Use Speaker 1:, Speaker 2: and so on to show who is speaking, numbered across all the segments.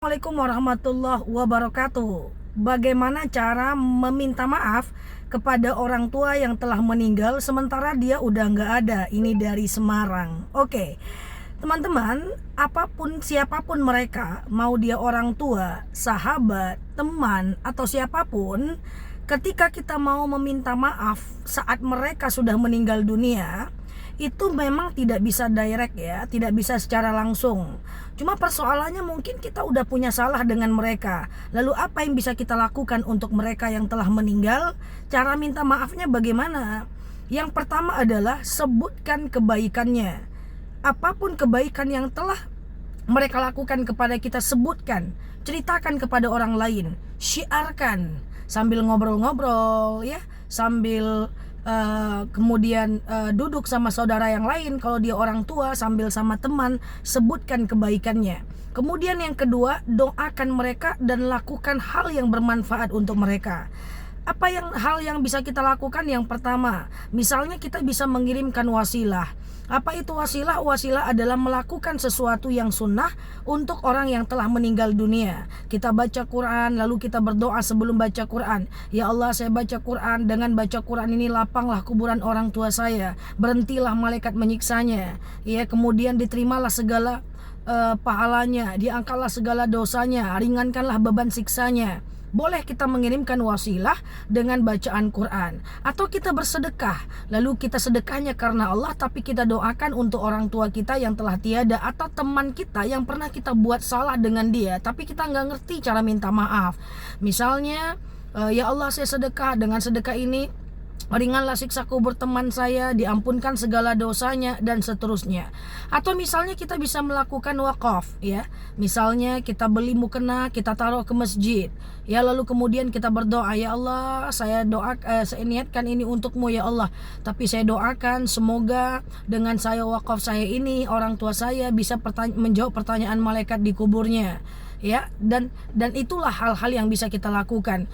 Speaker 1: Assalamualaikum warahmatullahi wabarakatuh. Bagaimana cara meminta maaf kepada orang tua yang telah meninggal sementara dia udah nggak ada? Ini dari Semarang. Oke, teman-teman, apapun siapapun mereka, mau dia orang tua, sahabat, teman, atau siapapun, ketika kita mau meminta maaf saat mereka sudah meninggal dunia, itu memang tidak bisa direct ya, tidak bisa secara langsung. Cuma persoalannya mungkin kita udah punya salah dengan mereka. Lalu apa yang bisa kita lakukan untuk mereka yang telah meninggal? Cara minta maafnya bagaimana? Yang pertama adalah sebutkan kebaikannya. Apapun kebaikan yang telah mereka lakukan kepada kita, sebutkan, ceritakan kepada orang lain, syiarkan sambil ngobrol-ngobrol ya, sambil kemudian duduk sama saudara yang lain. Kalau dia orang tua, sambil sama teman, sebutkan kebaikannya. Kemudian yang kedua, doakan mereka dan lakukan hal yang bermanfaat untuk mereka. Hal yang bisa kita lakukan? Yang pertama, misalnya kita bisa mengirimkan wasilah. Apa itu wasilah? Wasilah adalah melakukan sesuatu yang sunnah untuk orang yang telah meninggal dunia. Kita baca Quran, lalu kita berdoa sebelum baca Quran. Ya Allah, saya baca Quran, dengan baca Quran ini lapanglah kuburan orang tua saya, berhentilah malaikat menyiksanya. Ya, kemudian diterimalah segala pahalanya, diangkatlah segala dosanya, ringankanlah beban siksanya. Boleh kita mengirimkan wasilah dengan bacaan Quran. Atau kita bersedekah, lalu kita sedekahnya karena Allah, tapi kita doakan untuk orang tua kita yang telah tiada, atau teman kita yang pernah kita buat salah dengan dia, tapi kita nggak ngerti cara minta maaf. Misalnya, ya Allah, saya sedekah, dengan sedekah ini ringanlah siksa kubur teman saya, diampunkan segala dosanya, dan seterusnya. Atau misalnya kita bisa melakukan wakaf ya. Misalnya kita beli mukena, kita taruh ke masjid ya, lalu kemudian kita berdoa, ya Allah, saya niatkan ini untukmu ya Allah, tapi saya doakan semoga dengan saya wakaf saya ini, orang tua saya bisa menjawab pertanyaan malaikat di kuburnya ya. Dan itulah hal-hal yang bisa kita lakukan.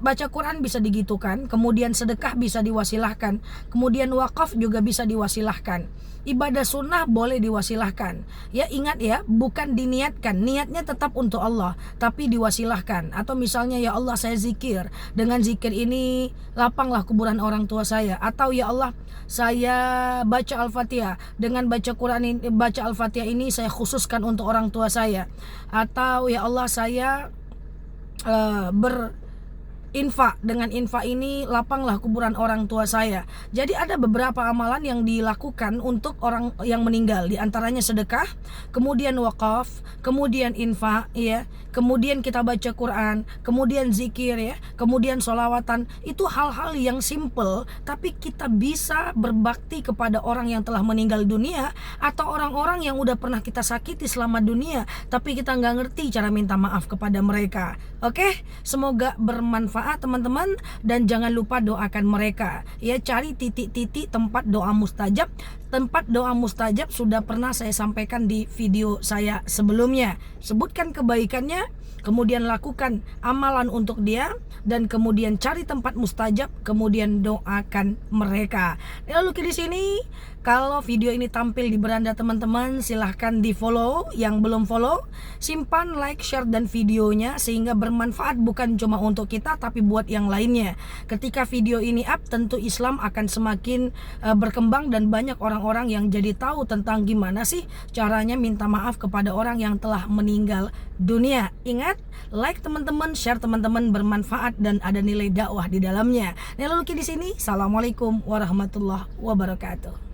Speaker 1: Baca Quran bisa digitukan, kemudian sedekah bisa diwasilahkan, kemudian wakaf juga bisa diwasilahkan. Ibadah sunnah boleh diwasilahkan ya. Ingat ya, bukan diniatkan, niatnya tetap untuk Allah, tapi diwasilahkan. Atau misalnya, ya Allah, saya zikir, dengan zikir ini lapanglah kuburan orang tua saya. Atau ya Allah, saya baca Al-Fatihah, dengan baca Quran ini, baca Al-Fatihah ini saya khususkan untuk orang tua saya. Atau ya Allah, saya berinfak, dengan infak ini lapanglah kuburan orang tua saya. Jadi ada beberapa amalan yang dilakukan untuk orang yang meninggal, di antaranya sedekah, kemudian wakaf, kemudian infak ya, kemudian kita baca Quran, kemudian zikir ya, kemudian sholawatan. Itu hal-hal yang simple, tapi kita bisa berbakti kepada orang yang telah meninggal dunia, atau orang-orang yang udah pernah kita sakiti selama dunia, tapi kita nggak ngerti cara minta maaf kepada mereka. Oke, semoga bermanfaat teman-teman, dan jangan lupa doakan mereka ya. Cari titik-titik tempat doa mustajab. Tempat doa mustajab sudah pernah saya sampaikan di video saya sebelumnya. Sebutkan kebaikannya, kemudian lakukan amalan untuk dia, dan kemudian cari tempat mustajab, kemudian doakan mereka. Lalu di sini, kalau video ini tampil di beranda teman-teman, silahkan di follow. Yang belum follow, simpan like, share, dan videonya, sehingga bermanfaat bukan cuma untuk kita, tapi buat yang lainnya. Ketika video ini up, tentu Islam akan semakin berkembang, dan banyak orang-orang yang jadi tahu tentang gimana sih caranya minta maaf kepada orang yang telah meninggal dunia. Ingat, like teman-teman, share teman-teman, bermanfaat dan ada nilai dakwah di dalamnya. Nah, lalu di sini, assalamualaikum warahmatullahi wabarakatuh.